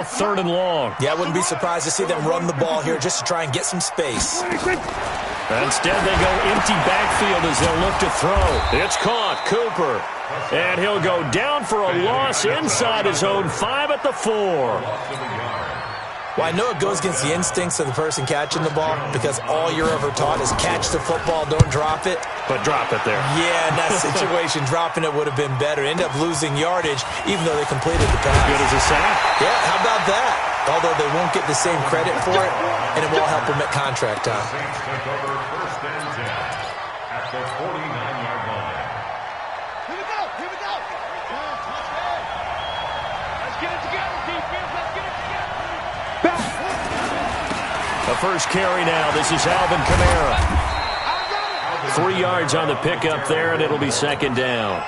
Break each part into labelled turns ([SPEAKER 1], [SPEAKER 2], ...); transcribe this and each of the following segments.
[SPEAKER 1] Third and long.
[SPEAKER 2] Yeah, I wouldn't be surprised to see them run the ball here just to try and get some space.
[SPEAKER 1] Instead, they go empty backfield as they'll look to throw. It's caught. Cooper. And he'll go down for a loss inside his own 5 at the 4.
[SPEAKER 2] Well, I know it goes against the instincts of the person catching the ball because all you're ever taught is catch the football, don't drop it.
[SPEAKER 1] But drop it there.
[SPEAKER 2] Yeah, in that situation, dropping it would have been better. End up losing yardage even though they completed the pass.
[SPEAKER 1] Good as a sack.
[SPEAKER 2] Yeah, how about that? Although they won't get the same credit for it, and it will help them at contract time.
[SPEAKER 3] First and 10 at the 49-yard line.
[SPEAKER 4] Here we go. Let's get it together, defense. Let's get it together.
[SPEAKER 1] The first carry now. This is Alvin Kamara. 3 yards on the pickup there, and it'll be second down.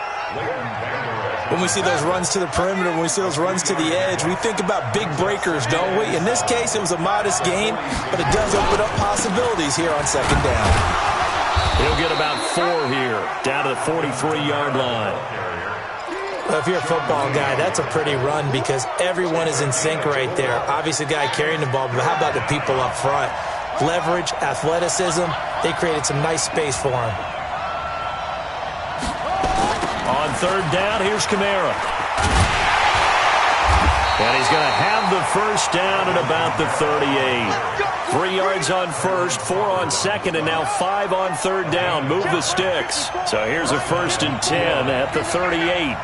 [SPEAKER 2] When we see those runs to the perimeter, when we see those runs to the edge, we think about big breakers, don't we? In this case, it was a modest gain, but it does open up possibilities here on second down.
[SPEAKER 1] He'll get about 4 here, down to the 43-yard line.
[SPEAKER 2] Well, if you're a football guy, that's a pretty run because everyone is in sync right there. Obviously, the guy carrying the ball, but how about the people up front? Leverage, athleticism, they created some nice space for him.
[SPEAKER 1] On third down, here's Kamara. And he's going to have the first down at about the 38. 3 yards on first, 4 on second, and now 5 on third down. Move the sticks. So here's a first and 10 at the 38.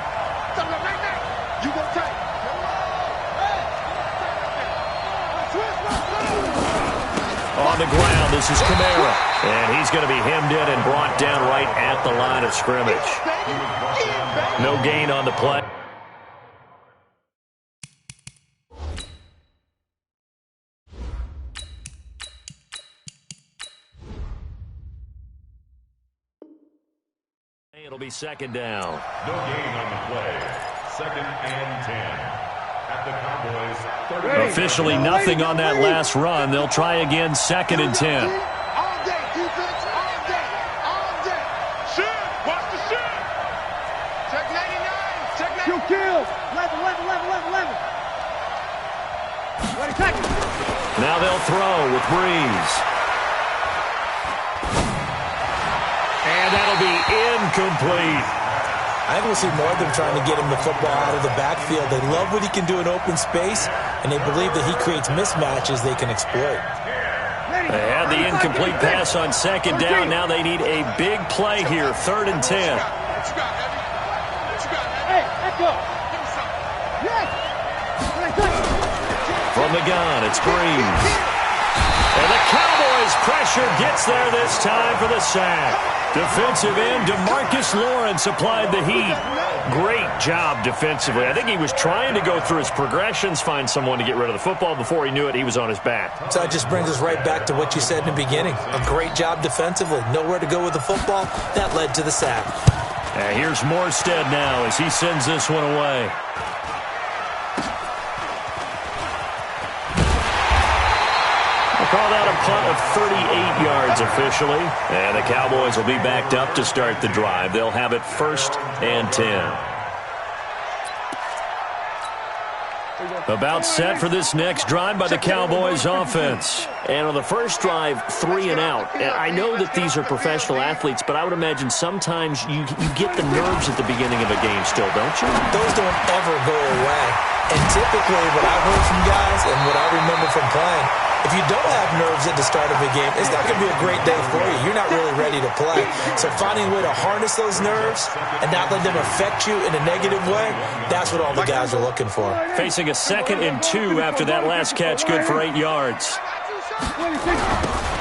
[SPEAKER 1] On the ground, this is Kamara. And he's going to be hemmed in and brought down right at the line of scrimmage. No gain on the play. It'll be second down.
[SPEAKER 3] No gain on the play. Second and 10. At the Cowboys 30.
[SPEAKER 1] Officially nothing on that last run. They'll try again, second and 10.
[SPEAKER 4] All day, defense. All day. All day. Shoot. Watch the shoot. Check 99. Check 99. You kill. 11. Ready, second.
[SPEAKER 1] Now they'll throw with Breeze. And that'll be incomplete.
[SPEAKER 2] I think we'll see more of them trying to get him the football out of the backfield. They love what he can do in open space, and they believe that he creates mismatches they can exploit.
[SPEAKER 1] They had the incomplete pass on second down. Now they need a big play here, third and 10.
[SPEAKER 4] Hey, let's go. Yes.
[SPEAKER 1] From the gun, it's Breeze. And the Cowboys' pressure gets there this time for the sack. Defensive end DeMarcus Lawrence applied the heat. Great job defensively. I think he was trying to go through his progressions, find someone to get rid of the football. Before he knew it, he was on his back.
[SPEAKER 2] So that just brings us right back to what you said in the beginning. A great job defensively. Nowhere to go with the football. That led to the sack.
[SPEAKER 1] Here's Morstead now as he sends this one away. Called out a punt of 38 yards officially. And the Cowboys will be backed up to start the drive. They'll have it first and 10. About set for this next drive by the Cowboys offense. And on the first drive, 3 and out. And I know that these are professional athletes, but I would imagine sometimes you get the nerves at the beginning of a game still, don't you?
[SPEAKER 2] Those don't ever go away. And typically what I've heard from guys and what I remember from playing, if you don't have nerves at the start of a game, it's not going to be a great day for you. You're not really ready to play. So finding a way to harness those nerves and not let them affect you in a negative way, that's what all the guys are looking for.
[SPEAKER 1] Facing a second and 2 after that last catch, good for 8 yards.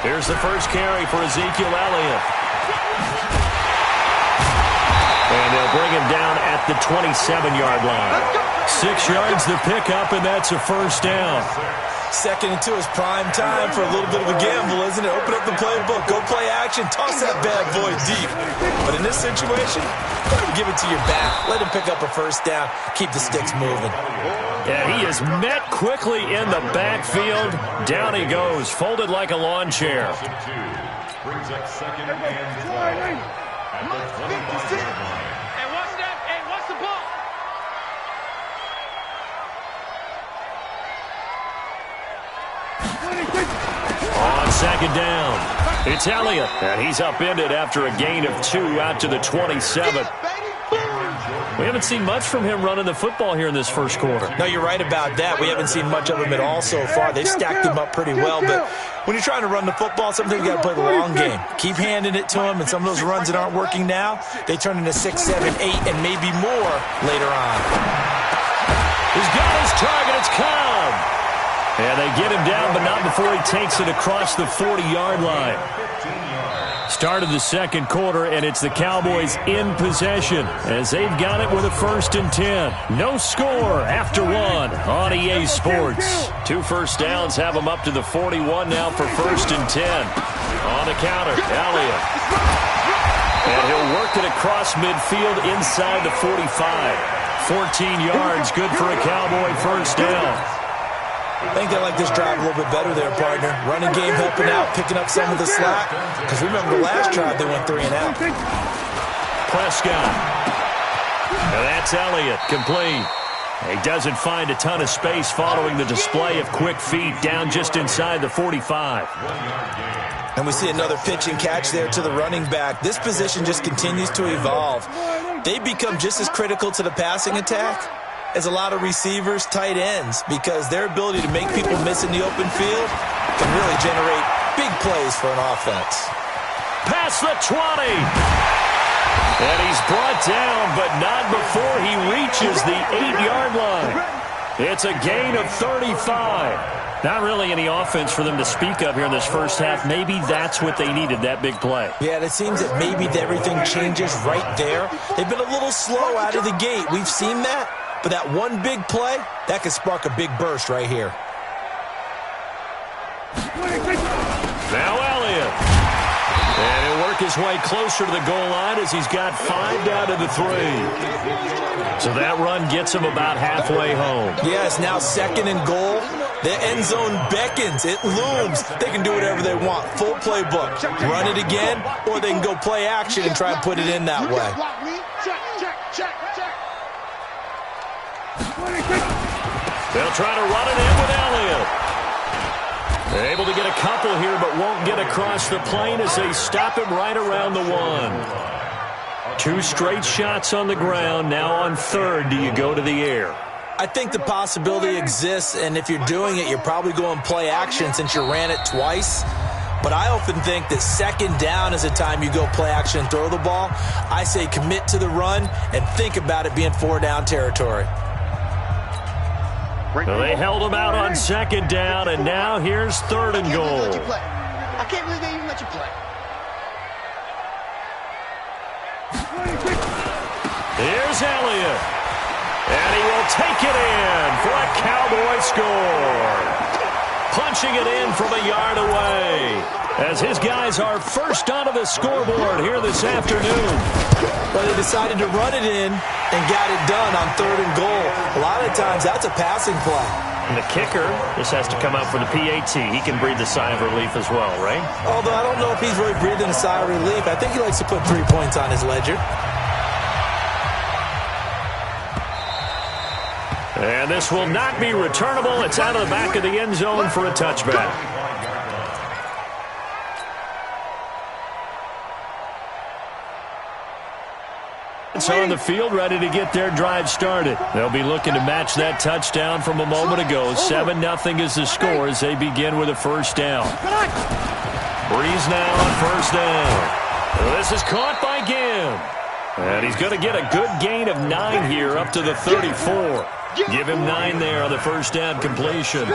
[SPEAKER 1] Here's the first carry for Ezekiel Elliott. And they'll bring him down at the 27-yard line. 6 yards the pickup, and that's a first down.
[SPEAKER 2] Second and 2 is prime time for a little bit of a gamble, isn't it? Open up the playbook, go play action, toss that bad boy deep. But in this situation, go ahead and give it to your back. Let him pick up a first down, keep the sticks moving.
[SPEAKER 1] Yeah, he is met quickly in the backfield. Down he goes, folded like a lawn chair.
[SPEAKER 3] Brings up second and 12 at the 25-yard line.
[SPEAKER 4] Hey, what's that? Hey, what's the ball?
[SPEAKER 1] On second down, it's Elliott, and he's upended after a gain of 2 out to the 27. We haven't seen much from him running the football here in this first quarter.
[SPEAKER 2] No, you're right about that. We haven't seen much of him at all so far. They've stacked him up pretty well, but when you're trying to run the football, sometimes you got to play the long game. Keep handing it to him, and some of those runs that aren't working now, they turn into 6, 7, 8, and maybe more later on.
[SPEAKER 1] He's got his target. It's Cobb. And they get him down, but not before he takes it across the 40-yard line. Start of the second quarter, and it's the Cowboys in possession as they've got it with a 1st and 10. No score after 1 on EA Sports. 2 first downs have them up to the 41 now for 1st and 10. On the counter, Elliott. And he'll work it across midfield inside the 45. 14 yards, good for a Cowboy 1st down.
[SPEAKER 2] I think they like this drive a little bit better there, partner. Running game helping out, picking up some of the slack. Because remember the last drive, they went 3 and out.
[SPEAKER 1] Prescott. And that's Elliott, complete. He doesn't find a ton of space following the display of quick feet down just inside the 45.
[SPEAKER 2] And we see another pitch and catch there to the running back. This position just continues to evolve. They become just as critical to the passing attack as a lot of receivers, tight ends, because their ability to make people miss in the open field can really generate big plays for an offense.
[SPEAKER 1] Past the 20. And he's brought down, but not before he reaches the 8-yard line. It's a gain of 35. Not really any offense for them to speak of here in this first half. Maybe that's what they needed, that big play.
[SPEAKER 2] Yeah, it seems that maybe everything changes right there. They've been a little slow out of the gate. We've seen that. But that one big play, that could spark a big burst right here.
[SPEAKER 1] Now Elliott. And he'll work his way closer to the goal line as he's got 5 down to the 3. So that run gets him about halfway home.
[SPEAKER 2] Yes, now 2nd and goal. The end zone beckons. It looms. They can do whatever they want. Full playbook. Run it again, or they can go play action and try and put it in that way.
[SPEAKER 1] They'll try to run it in with Elliott. They're able to get a couple here, but won't get across the plane as they stop him right around the 1. 2 straight shots on the ground. Now on 3rd, do you go to the air?
[SPEAKER 2] I think the possibility exists, and if you're doing it, you're probably going play action since you ran it twice. But I often think that 2nd down is the time you go play action and throw the ball. I say commit to the run and think about it being 4-down territory.
[SPEAKER 1] Well, they held him out on 2nd down, and now here's 3rd and goal.
[SPEAKER 4] I can't believe they even let you play.
[SPEAKER 1] Here's Elliott. And he will take it in for a Cowboy score. Punching it in from a yard away as his guys are first onto the scoreboard here this afternoon.
[SPEAKER 2] Well, they decided to run it in and got it done on 3rd and goal. A lot of times that's a passing play.
[SPEAKER 1] And the kicker just has to come out for the PAT. He can breathe a sigh of relief as well, right?
[SPEAKER 2] Although I don't know if he's really breathing a sigh of relief. I think he likes to put 3 points on his ledger.
[SPEAKER 1] And this will not be returnable. It's out of the back of the end zone for a touchback. It's on the field, ready to get their drive started. They'll be looking to match that touchdown from a moment ago. 7-0 is the score as they begin with a 1st down. Breeze now on 1st down. This is caught by Ginn. And he's going to get a good gain of 9 here up to the 34. Give him 9 there on the 1st down completion.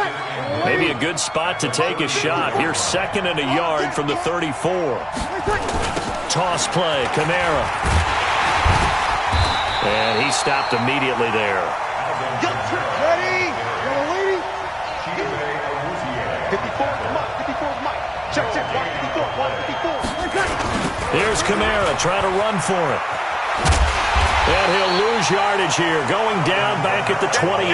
[SPEAKER 1] Maybe a good spot to take a shot. Here's 2nd and a yard from the 34. Toss play, Kamara. And he stopped immediately there.
[SPEAKER 4] Ready? Yellow lady. 54, Mike. 54, Mike. Check, 154.
[SPEAKER 1] Here's Kamara trying to run for it. And he'll lose yardage here, going down back at the 28.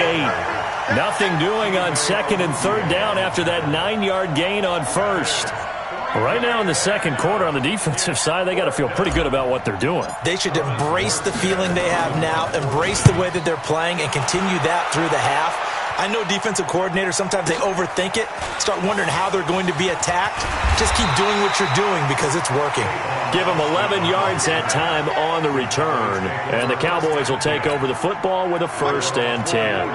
[SPEAKER 1] Nothing doing on 2nd and 3rd down after that 9-yard gain on 1st. Right now in the second quarter on the defensive side, they got to feel pretty good about what they're doing.
[SPEAKER 2] They should embrace the feeling they have now, embrace the way that they're playing, and continue that through the half. I know defensive coordinators, sometimes they overthink it, start wondering how they're going to be attacked. Just keep doing what you're doing because it's working.
[SPEAKER 1] Give them 11 yards that time on the return, and the Cowboys will take over the football with a 1st and 10.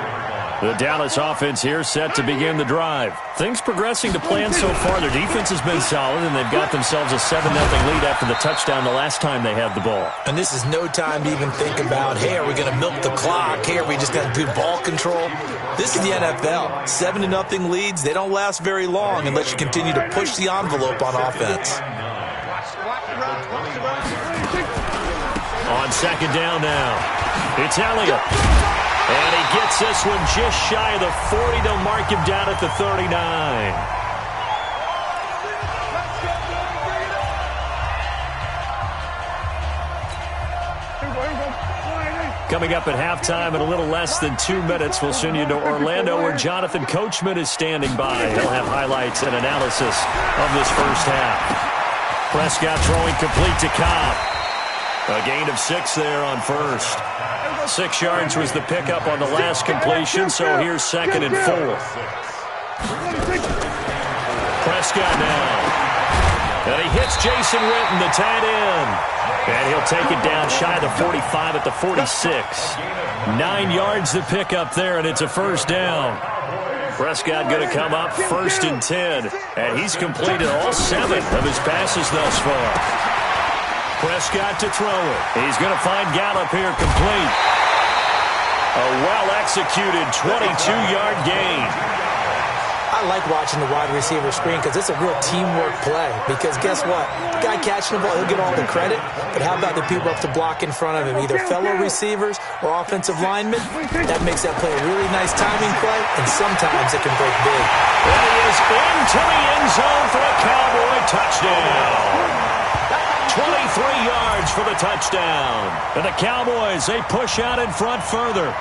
[SPEAKER 1] The Dallas offense here set to begin the drive. Things progressing to plan so far. Their defense has been solid, and they've got themselves a 7-0 lead after the touchdown the last time they had the ball.
[SPEAKER 2] And this is no time to even think about, hey, are we going to milk the clock? Hey, are we just going to do ball control? This is the NFL. 7-0 leads, they don't last very long unless you continue to push the envelope on offense.
[SPEAKER 1] On 2nd down now, it's Elliott. And he gets this one just shy of the 40. They'll mark him down at the 39. Coming up at halftime in a little less than 2 minutes, we'll send you to Orlando where Jonathan Coachman is standing by. He'll have highlights and analysis of this first half. Prescott throwing complete to Cobb. A gain of 6 there on first. 6 yards was the pickup on the last completion, so here's 2nd and 4. Prescott now. And he hits Jason Witten, the tight end. And he'll take it down shy of the 45 at the 46. 9 yards the pickup there, and it's a 1st down. Prescott going to come up 1st and 10. And he's completed all 7 of his passes thus far. Prescott to throw it. He's going to find Gallup here complete. A well-executed 22-yard gain.
[SPEAKER 2] I like watching the wide receiver screen because it's a real teamwork play. Because guess what? The guy catching the ball, he'll get all the credit. But how about the people up to block in front of him, either fellow receivers or offensive linemen? That makes that play a really nice timing play, and sometimes it can break big.
[SPEAKER 1] And he is into the end zone for a Cowboy touchdown. 23 yards for the touchdown. And the Cowboys, they push out in front further.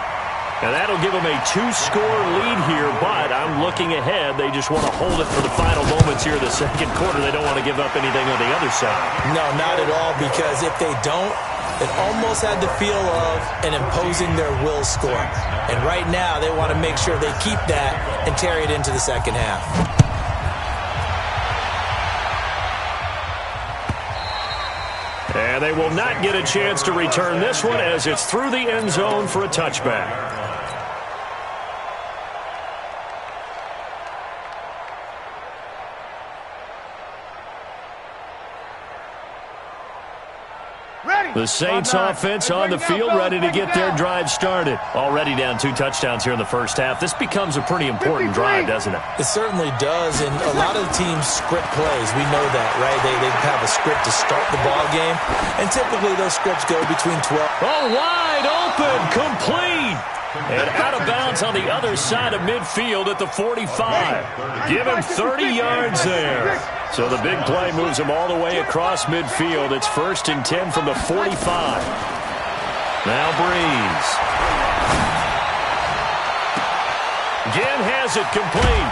[SPEAKER 1] And that'll give them a 2-score lead here, but I'm looking ahead. They just want to hold it for the final moments here in the 2nd quarter. They don't want to give up anything on the other side.
[SPEAKER 2] No, not at all, because if they don't, it almost had the feel of an imposing their will score. And right now, they want to make sure they keep that and carry it into the 2nd half.
[SPEAKER 1] And they will not get a chance to return this one as it's through the end zone for a touchback. The Saints offense on the field, ready to get their drive started. Already down 2 touchdowns here in the first half. This becomes a pretty important drive, doesn't it?
[SPEAKER 2] It certainly does, and a lot of the teams script plays. We know that, right? They have a script to start the ball game, and typically those scripts go between 12.
[SPEAKER 1] Oh, wide open, complete. And out of bounds on the other side of midfield at the 45. Give him 30 yards there. So the big play moves him all the way across midfield. It's 1st and 10 from the 45. Now Breeze. Again has it complete.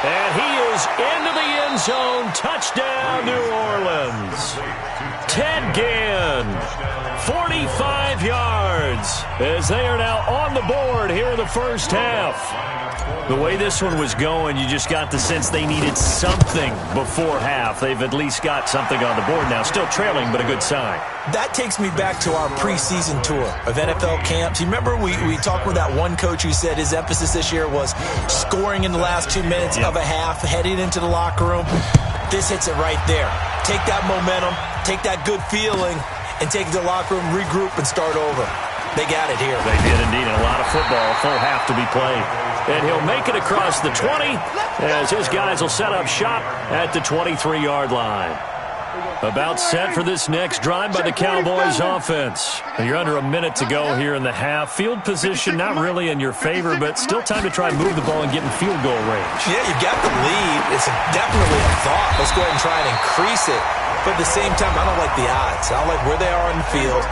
[SPEAKER 1] And he is into the end zone. Touchdown, New Orleans. Ted Ginn, 45 yards, as they are now on the board here in the first half. The way this one was going, you just got the sense they needed something before half. They've at least got something on the board now. Still trailing, but a good sign.
[SPEAKER 2] That takes me back to our preseason tour of NFL camps. You remember we talked with that one coach who said his emphasis this year was scoring in the last 2 minutes of a half, heading into the locker room. This hits it right there. Take that momentum, take that good feeling, and take it to the locker room, regroup, and start over. They got it here.
[SPEAKER 1] They did indeed. A lot of football, full half to be played. And he'll make it across the 20 as his guys will set up shop at the 23-yard line. About set for this next drive by the Cowboys offense. You're under a minute to go here in the half. Field position not really in your favor, but still time to try and move the ball and get in field goal range.
[SPEAKER 2] Yeah, you got the lead. It's definitely a thought. Let's go ahead and try and increase it. But at the same time, I don't like the odds. I don't like where they are on the field.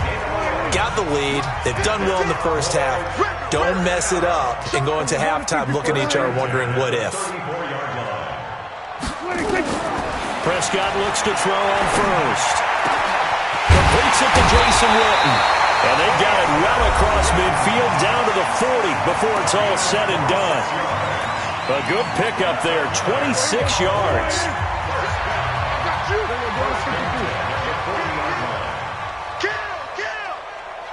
[SPEAKER 2] Got the lead. They've done well in the first half. Don't mess it up and go into halftime looking at each other wondering what if.
[SPEAKER 1] Prescott looks to throw on first. Completes it to Jason Witten. And they got it well across midfield down to the 40 before it's all said and done. A good pickup there, 26 yards.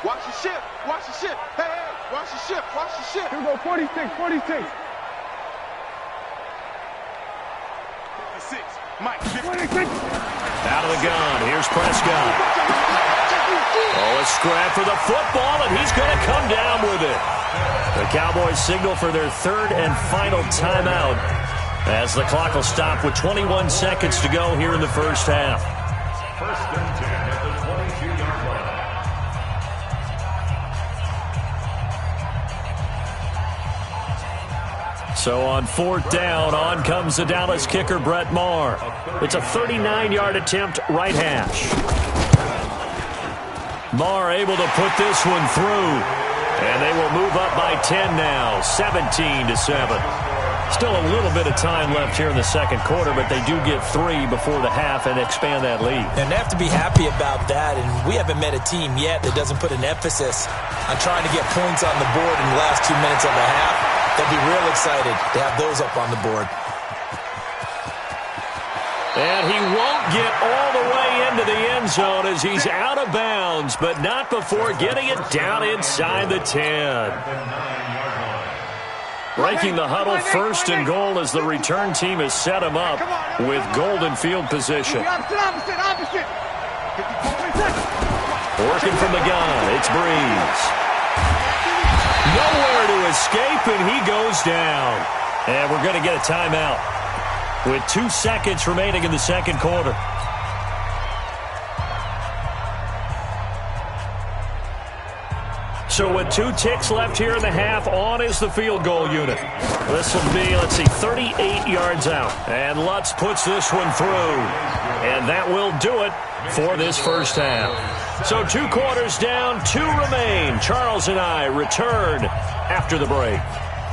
[SPEAKER 4] Watch the ship. Watch the ship. Hey, hey, watch the ship. Watch the ship. Here we go, 46, 46. 46. Mike, 46.
[SPEAKER 1] Out of the gun. Here's Prescott. Oh, a scrap for the football, and he's going to come down with it. The Cowboys signal for their third and final timeout as the clock will stop with 21 seconds to go here in the first half.
[SPEAKER 3] First and 10 at the 22-yard line.
[SPEAKER 1] So on fourth down, on comes the Dallas kicker, Brett Maher. It's a 39-yard attempt, right hash. Maher able to put this one through. And they will move up by 10 now, 17-7. Still a little bit of time left here in the second quarter, but they do get 3 before the half and expand that lead.
[SPEAKER 2] And they have to be happy about that, and we haven't met a team yet that doesn't put an emphasis on trying to get points on the board in the last 2 minutes of the half. They'll be real excited to have those up on the board.
[SPEAKER 1] And he won't get all the way into the end zone as he's out of bounds, but not before getting it down inside the 10. Breaking the huddle, first and goal as the return team has set him up with golden field position. Working from the gun, it's Breeze. Nowhere to escape, and he goes down. And we're going to get a timeout with 2 seconds remaining in the second quarter. So with 2 ticks left here in the half, on is the field goal unit. This will be, 38 yards out. And Lutz puts this one through. And that will do it for this first half. So 2 quarters down, 2 remain. Charles and I return after the break.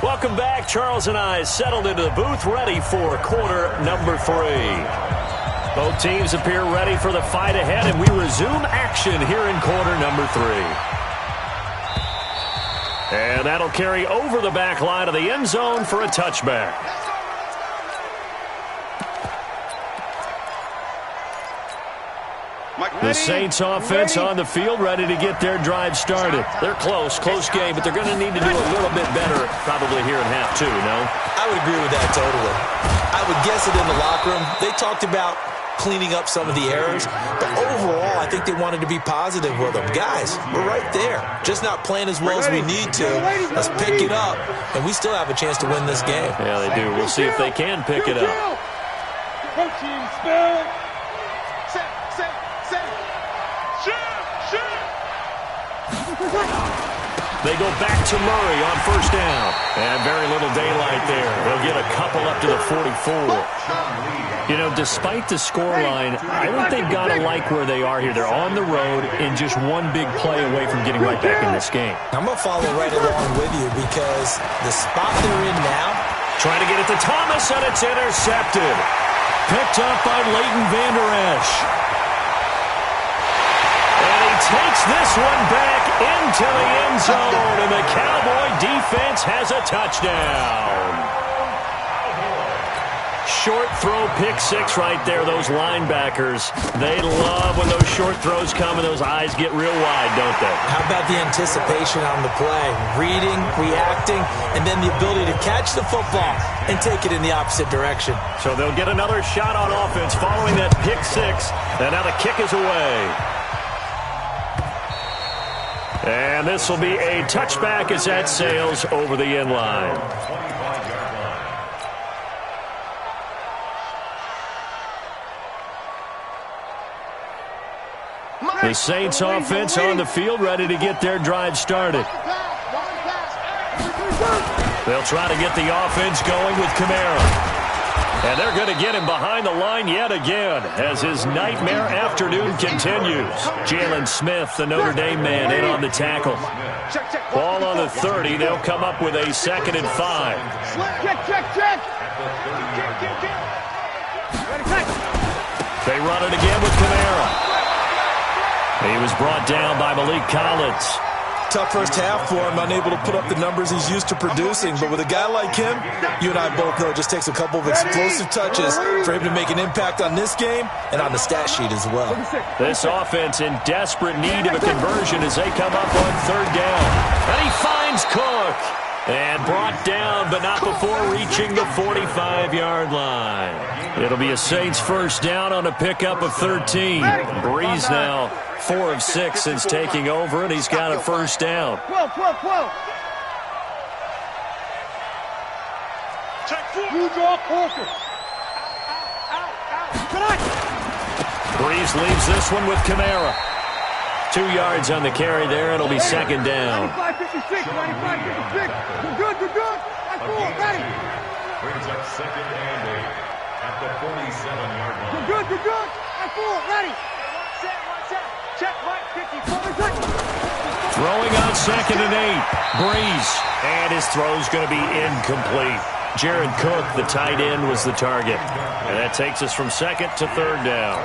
[SPEAKER 1] Welcome back. Charles and I settled into the booth, ready for quarter number 3. Both teams appear ready for the fight ahead, and we resume action here in quarter number 3. And that'll carry over the back line of the end zone for a touchback. The Saints offense on the field, ready to get their drive started. They're close game, but they're going to need to do a little bit better probably here in half 2, no?
[SPEAKER 2] I would agree with that totally. I would guess it in the locker room. They talked about cleaning up some of the errors, but overall, I think they wanted to be positive with them. Guys, we're right there. Just not playing as well as we need to. Let's pick it up, and we still have a chance to win this game.
[SPEAKER 1] Yeah, they do. We'll see if they can pick it up. They go back to Murray on first down. And very little daylight there. They'll get a couple up to the 44. You know, despite the scoreline, I think they've got to like where they are here. They're on the road and just one big play away from getting right back in this game.
[SPEAKER 2] I'm going to follow right along with you because the spot they're in now.
[SPEAKER 1] Trying to get it to Thomas, and it's intercepted. Picked up by Leighton Vander Esch. And he takes this one back into the end zone, and the Cowboy defense has a touchdown. Short throw, pick 6 right there. Those linebackers, they love when those short throws come and those eyes get real wide, don't they?
[SPEAKER 2] How about the anticipation on the play? Reading, reacting, and then the ability to catch the football and take it in the opposite direction.
[SPEAKER 1] So they'll get another shot on offense following that pick 6, and now the kick is away. And this will be a touchback as that sails over the end line. The Saints offense on the field, ready to get their drive started. They'll try to get the offense going with Kamara. And they're going to get him behind the line yet again as his nightmare afternoon continues. Jalen Smith, the Notre Dame man, in on the tackle. Ball on the 30. They'll come up with a 2nd and 5. They run it again with Kamara. He was brought down by Malik Collins.
[SPEAKER 2] Tough first half for him, unable to put up the numbers he's used to producing. But with a guy like him, you and I both know it just takes a couple of explosive touches for him to make an impact on this game and on the stat sheet as well.
[SPEAKER 1] This offense in desperate need of a conversion as they come up on third down. And he finds Cook. And brought down, but not before reaching the 45-yard line. It'll be a Saints first down on a pickup of 13. Breeze now 4 of 6 since taking over, and he's got a first down.
[SPEAKER 4] 12. You draw focus.
[SPEAKER 1] Breeze leaves this one with Kamara. 2 yards on the carry there. It'll be second down.
[SPEAKER 4] 95-56. Good. That's cool. Ready.
[SPEAKER 3] Brings up second and 8 at the 47-yard line.
[SPEAKER 4] Good. That's cool. Ready. One set. Check, Mike. 54.
[SPEAKER 1] Throwing on second and 8. Breeze. And his throw's going to be incomplete. Jared Cook, the tight end, was the target. And that takes us from second to third down.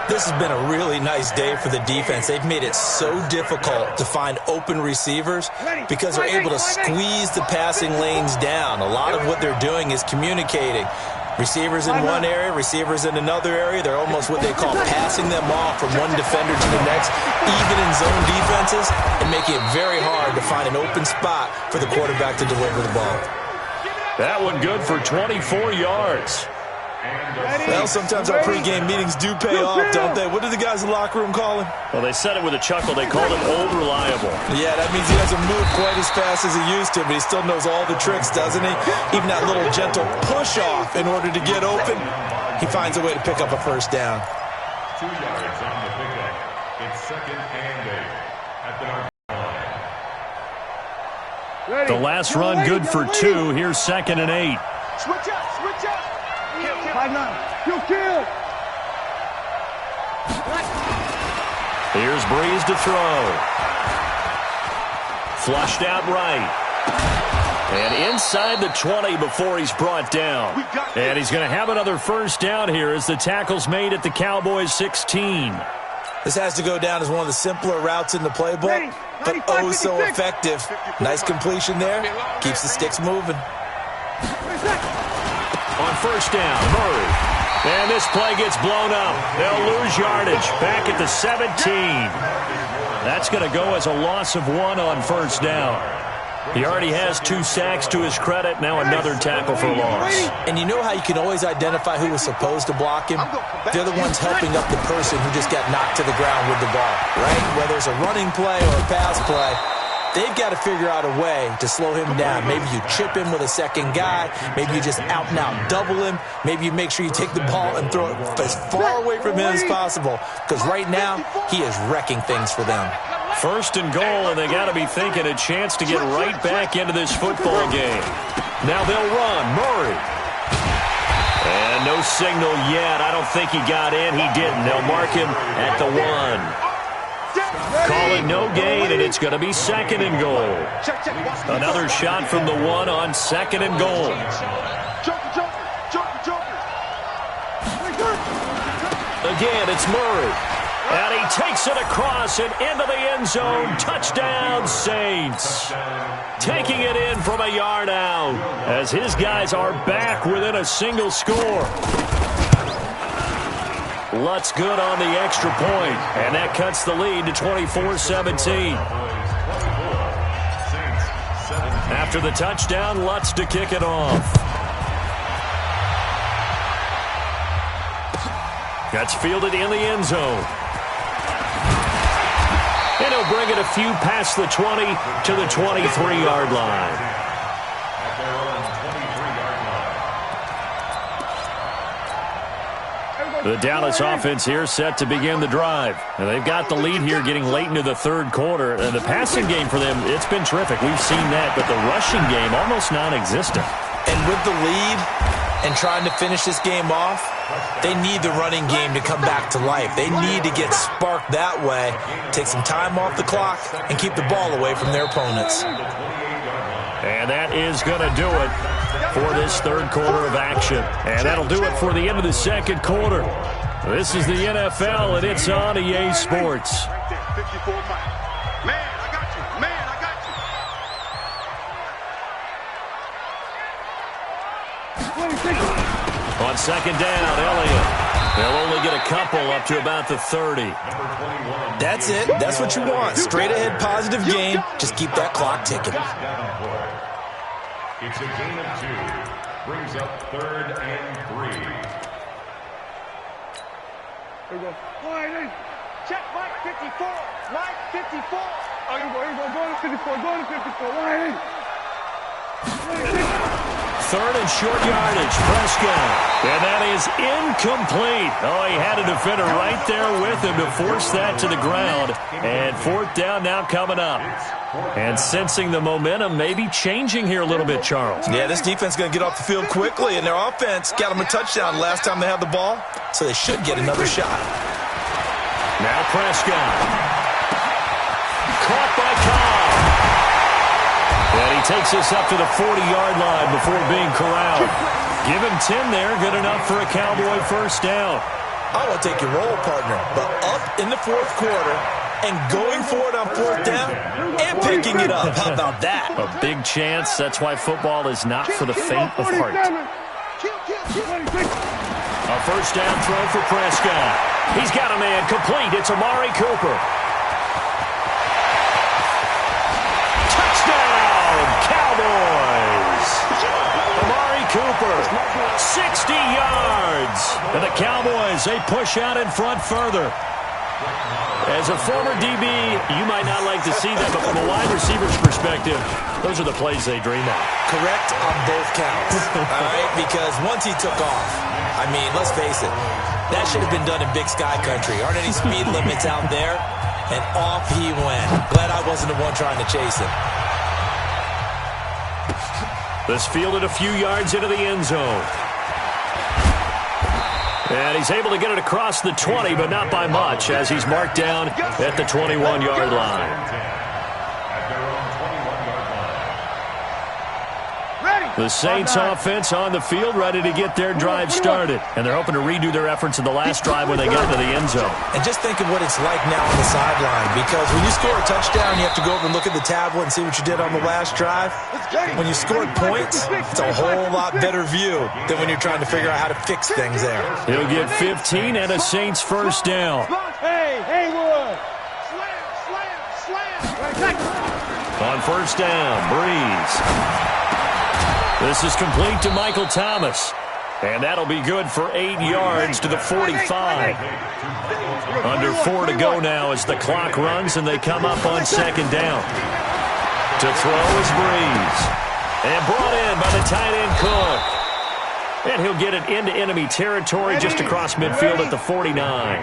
[SPEAKER 2] This has been a really nice day for the defense. They've made it so difficult to find open receivers because they're able to squeeze the passing lanes down. A lot of what they're doing is communicating. Receivers in one area, receivers in another area. They're almost what they call passing them off from one defender to the next, even in zone defenses, and making it very hard to find an open spot for the quarterback to deliver the ball.
[SPEAKER 1] That one good for 24 yards.
[SPEAKER 2] Well, sometimes our pregame meetings do pay off, don't they? What do the guys in the locker room call him?
[SPEAKER 1] Well, they said it with a chuckle. They called him Old Reliable.
[SPEAKER 2] Yeah, that means he doesn't move quite as fast as he used to, but he still knows all the tricks, doesn't he? Even that little gentle push-off in order to get open, he finds a way to pick up a first down.
[SPEAKER 3] 2 yards on the pickup. It's second and 8 at the line.
[SPEAKER 1] The last run good for 2. Here's second and 8.
[SPEAKER 4] Switch up. 5-9. Kill.
[SPEAKER 1] Here's Breeze to throw. Flushed out right. And inside the 20 before he's brought down. And he's going to have another first down here as the tackle's made at the Cowboys 16.
[SPEAKER 2] This has to go down as one of the simpler routes in the playbook, but oh so effective. Nice completion there. Keeps the sticks moving.
[SPEAKER 1] On first down, Murray. And this play gets blown up. They'll lose yardage back at the 17. That's going to go as a loss of 1 on first down. He already has 2 sacks to his credit. Now another tackle for loss.
[SPEAKER 2] And you know how you can always identify who was supposed to block him? They're the ones helping up the person who just got knocked to the ground with the ball, right? Whether it's a running play or a pass play, they've got to figure out a way to slow him down. Maybe you chip him with a second guy. Maybe you just out and out double him. Maybe you make sure you take the ball and throw it as far away from him as possible. Because right now, he is wrecking things for them.
[SPEAKER 1] First and goal, and they got to be thinking a chance to get right back into this football game. Now they'll run. Murray. And no signal yet. I don't think he got in. He didn't. They'll mark him at the 1. Call it no gain, and it's going to be second and goal. Another shot from the 1 on second and goal. Again, it's Murray. And he takes it across and into the end zone. Touchdown, Saints. Taking it in from a yard out as his guys are back within a single score. Lutz good on the extra point, and that cuts the lead to 24-17. After the touchdown, Lutz to kick it off. That's fielded in the end zone. And he'll bring it a few past the 20 to the 23-yard line. The Dallas offense here set to begin the drive. And they've got the lead here getting late into the third quarter. And the passing game for them, it's been terrific. We've seen that. But the rushing game, almost non-existent.
[SPEAKER 2] And with the lead and trying to finish this game off, they need the running game to come back to life. They need to get sparked that way, take some time off the clock, and keep the ball away from their opponents.
[SPEAKER 1] And that is going to do it for this third quarter of action. And that'll do it for the end of the second quarter. This is the NFL, and it's on EA Sports.
[SPEAKER 4] Right there, 54 miles. Man, I got you. Man, I got you.
[SPEAKER 1] On second down, Elliott. They'll only get a couple up to about the 30.
[SPEAKER 2] That's it. That's what you want. Straight ahead, positive gain. Just keep that clock ticking.
[SPEAKER 3] It's a gain of 2. Brings up 3rd and 3.
[SPEAKER 4] Here we go. Check Mike 54. Mike 54. Oh, here we go. Go to 54. Go to 54.
[SPEAKER 1] Third and short yardage, Prescott. And that is incomplete. Oh, he had a defender right there with him to force that to the ground. And fourth down now coming up. And sensing the momentum maybe changing here a little bit, Charles.
[SPEAKER 2] Yeah, this defense is going to get off the field quickly, and their offense got them a touchdown last time they had the ball, so they should get another shot.
[SPEAKER 1] Now Prescott. Caught by Cobb. And he takes us up to the 40-yard line before being corralled. Give him 10 there, good enough for a Cowboy first down.
[SPEAKER 2] I want to take your role, partner, but up in the fourth quarter and going for it on fourth down and picking it up. How about that?
[SPEAKER 1] A big chance. That's why football is not for the faint of heart. A first down throw for Prescott. He's got a man complete. It's Amari Cooper. Touchdown, Cowboys. Amari Cooper, 60 yards. And the Cowboys, they push out in front further. As a former DB, you might not like to see that, but from a wide receiver's perspective, those are the plays they dream of.
[SPEAKER 2] Correct on both counts, all right? Because once he took off, I mean, let's face it, that should have been done in Big Sky Country. Aren't any speed limits out there? And off he went. Glad I wasn't the one trying to chase him.
[SPEAKER 1] This fielded a few yards into the end zone. And he's able to get it across the 20, but not by much, as he's marked down at the 21-yard line. The Saints offense on the field, ready to get their drive started. And they're hoping to redo their efforts in the last drive when they got to the end zone.
[SPEAKER 2] And just think of what it's like now on the sideline, because when you score a touchdown, you have to go over and look at the tablet and see what you did on the last drive. When you scored points, it's a whole lot better view than when you're trying to figure out how to fix things there.
[SPEAKER 1] He'll get 15 and a Saints first down.
[SPEAKER 4] Hey, Haywood. Slam.
[SPEAKER 1] On first down, Breeze. This is complete to Michael Thomas. And that'll be good for 8 yards to the 45. Under 4 to go now as the clock runs and they come up on second down. To throw is Breeze. And brought in by the tight end Cook. And he'll get it into enemy territory just across midfield at the 49.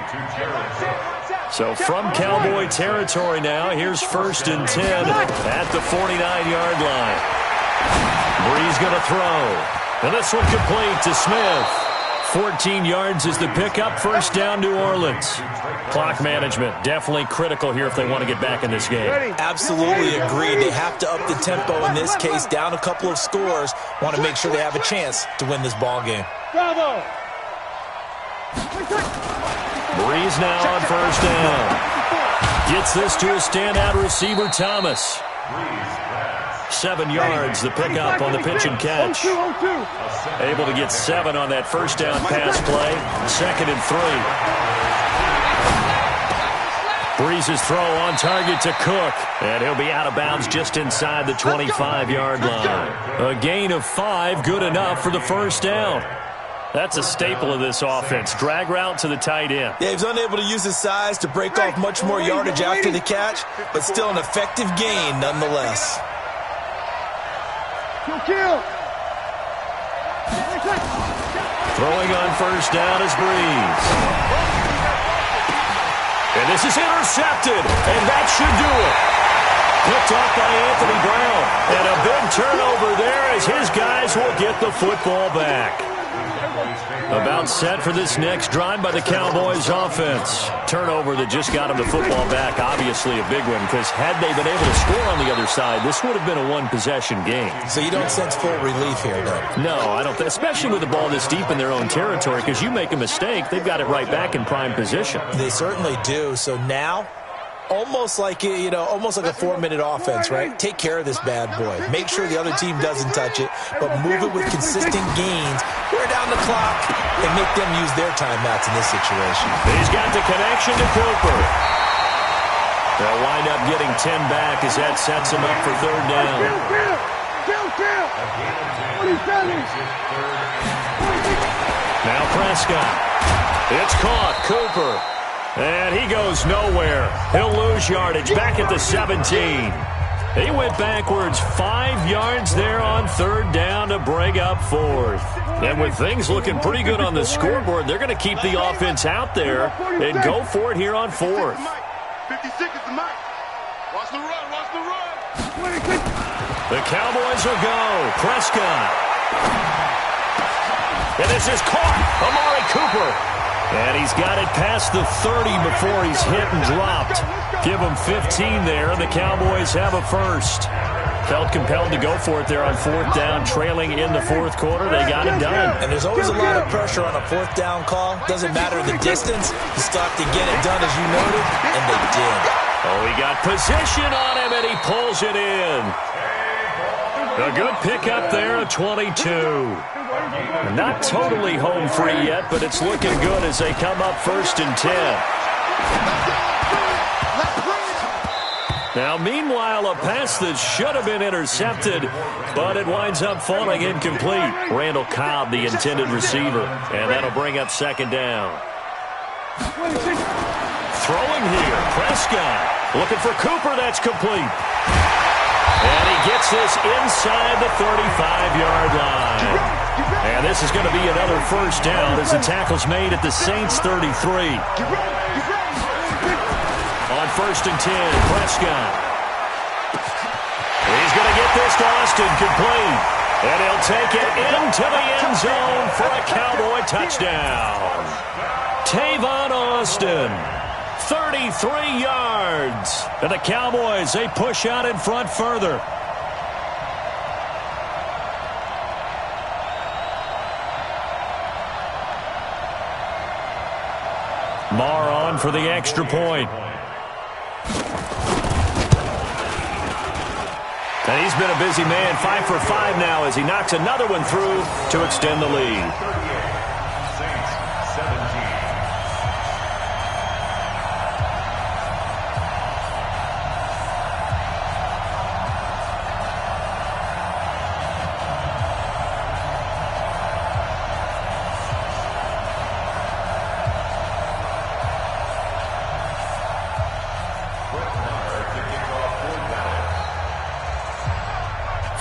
[SPEAKER 1] So from Cowboy territory now, here's 1st and 10 at the 49-yard line. Breeze going to throw. And this one complete to Smith. 14 yards is the pickup. First down, New Orleans. Clock management definitely critical here if they want to get back in this game.
[SPEAKER 2] Absolutely agreed. They have to up the tempo in this case. Down a couple of scores. Want to make sure they have a chance to win this ball game.
[SPEAKER 4] Bravo.
[SPEAKER 1] Breeze now on first down. Gets this to a standout receiver, Thomas. 7 yards, the pickup on the pitch and catch. Able to get 7 on that first down pass play. 2nd and 3. Breeze's throw on target to Cook. And he'll be out of bounds just inside the 25-yard line. A gain of 5, good enough for the first down. That's a staple of this offense. Drag route to the tight end.
[SPEAKER 2] Yeah, he's unable to use his size to break off much more yardage after the catch, but still an effective gain nonetheless.
[SPEAKER 4] Kill.
[SPEAKER 1] Throwing on first down is Breeze. And this is intercepted, and that should do it. Picked off by Anthony Brown. And a big turnover there as his guys will get the football back. About set for this next drive by the Cowboys offense. Turnover that just got them the football back. Obviously a big one, because had they been able to score on the other side, this would have been a one-possession game.
[SPEAKER 2] So you don't sense full relief here, though?
[SPEAKER 1] No, I don't. Especially with the ball this deep in their own territory, because you make a mistake, they've got it right back in prime position.
[SPEAKER 2] They certainly do. So now, almost like a 4-minute offense, right? Take care of this bad boy. Make sure the other team doesn't touch it, but move it with consistent gains. Wear down the clock and make them use their timeouts in this situation.
[SPEAKER 1] He's got the connection to Cooper. They'll wind up getting 10 back as that sets him up for third down. Now Prescott. It's caught. Cooper. And he goes nowhere. He'll lose yardage back at the 17. He went backwards 5 yards there on third down to bring up fourth. And with things looking pretty good on the scoreboard, they're going to keep the offense out there and go for it here on fourth.
[SPEAKER 4] 56 is the mic. Watch the run, watch the run.
[SPEAKER 1] The Cowboys will go. Prescott. And this is caught. Amari Cooper. And he's got it past the 30 before he's hit and dropped. Give him 15 there, and the Cowboys have a first. Felt compelled to go for it there on fourth down, trailing in the fourth quarter. They got it done.
[SPEAKER 2] And there's always a lot of pressure on a fourth down call. Doesn't matter the distance. You still have to get it done, as you noted, and they did.
[SPEAKER 1] Oh, he got position on him, and he pulls it in. A good pickup there at 22. Not totally home free yet, but it's looking good as they come up first and 10. Now, meanwhile, a pass that should have been intercepted, but it winds up falling incomplete. Randall Cobb, the intended receiver, and that'll bring up second down. Throwing here, Prescott. Looking for Cooper, that's complete. And he gets this inside the 35-yard line. And this is going to be another first down as the tackle's made at the Saints' 33. On first and 10, Prescott. He's going to get this to Austin complete. And he'll take it into the end zone for a Cowboy touchdown. Tavon Austin, 33 yards. And the Cowboys, they push out in front further. Marr on for the extra point. And he's been a busy man, 5 for 5 now as he knocks another one through to extend the lead.
[SPEAKER 3] Saints 17.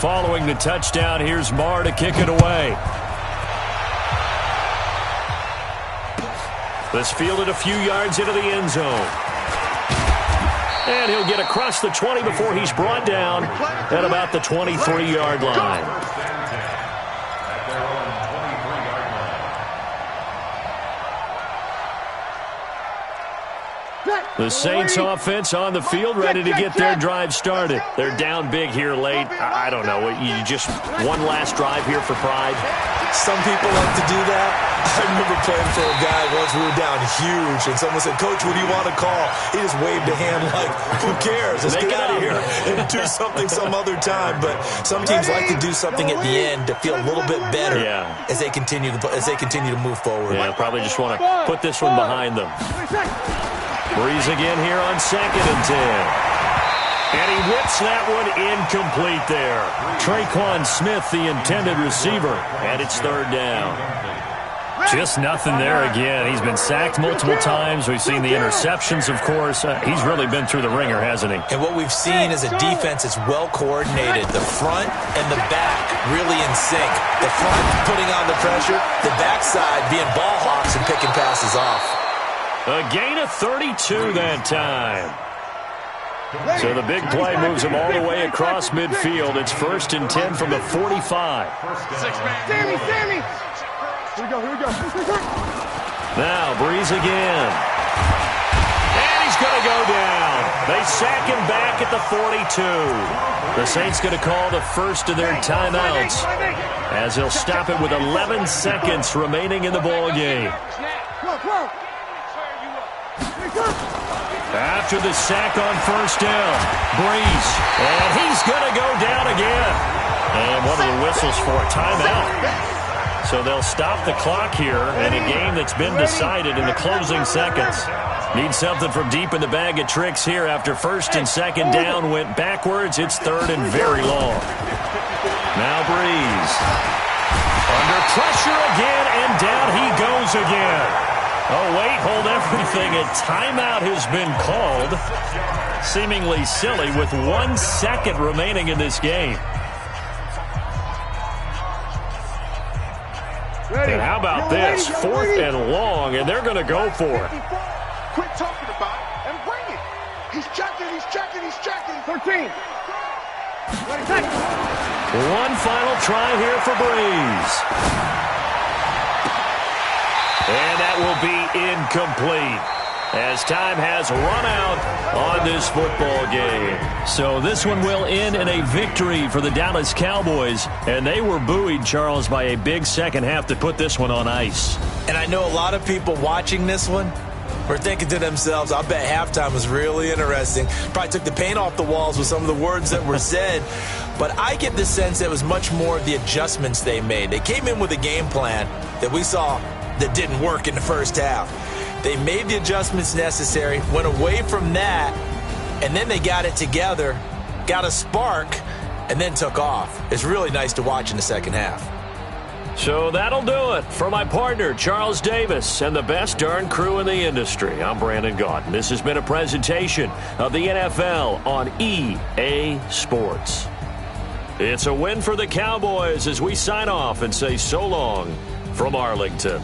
[SPEAKER 1] Following the touchdown, here's Marr to kick it away. This fielded a few yards into the end zone. And he'll get across the 20 before he's brought down at about the 23-yard line. The Saints offense on the field, ready to get their drive started. They're down big here late. I don't know. You just one last drive here for pride.
[SPEAKER 2] Some people like to do that. I remember playing for a guy once. We were down huge, and someone said, "Coach, what do you want to call?" He just waved a hand like, "Who cares? Let's get out of here and do something some other time." But some teams like to do something at the end to feel a little bit better as they continue to move forward.
[SPEAKER 1] Yeah, probably just want to put this one behind them. Breeze again here on second and 10. And he whips that one incomplete there. Traquan Smith, the intended receiver, and it's third down. Just nothing there again. He's been sacked multiple times. We've seen the interceptions, of course. He's really been through the ringer, hasn't he?
[SPEAKER 2] And what we've seen is a defense that's well coordinated. The front and the back really in sync. The front putting on the pressure, the backside being ball hawks and picking passes off.
[SPEAKER 1] A gain of 32 that time. So the big play moves him all the way across midfield. It's first and 10 from the 45.
[SPEAKER 4] Sammy! Here we go.
[SPEAKER 1] Now, Breeze again. And he's going to go down. They sack him back at the 42. The Saints going to call the first of their timeouts as they'll stop it with 11 seconds remaining in the ball game. After the sack on first down, Breeze. And he's going to go down again. And one of the whistles for a timeout. So they'll stop the clock here in a game that's been decided in the closing seconds. Need something from deep in the bag of tricks here after first and second down went backwards. It's third and very long. Now Breeze. Under pressure again, and down he goes again. Oh, wait, hold everything. A timeout has been called. Seemingly silly with 1 second remaining in this game. And how about this? Fourth and long, and they're going to go for it.
[SPEAKER 4] Quit talking about it and bring it. He's checking. 13.
[SPEAKER 1] One final try here for Breeze. And that will be incomplete as time has run out on this football game. So this one will end in a victory for the Dallas Cowboys. And they were buoyed, Charles, by a big second half to put this one on ice.
[SPEAKER 2] And I know a lot of people watching this one were thinking to themselves, I bet halftime was really interesting. Probably took the paint off the walls with some of the words that were said. But I get the sense that it was much more the adjustments they made. They came in with a game plan that we saw that didn't work in the first half. They made the adjustments necessary, went away from that, and then they got it together, got a spark, and then took off. It's really nice to watch in the second half.
[SPEAKER 1] So that'll do it for my partner, Charles Davis, and the best darn crew in the industry. I'm Brandon Gaudin. This has been a presentation of the NFL on EA Sports. It's a win for the Cowboys as we sign off and say so long from Arlington.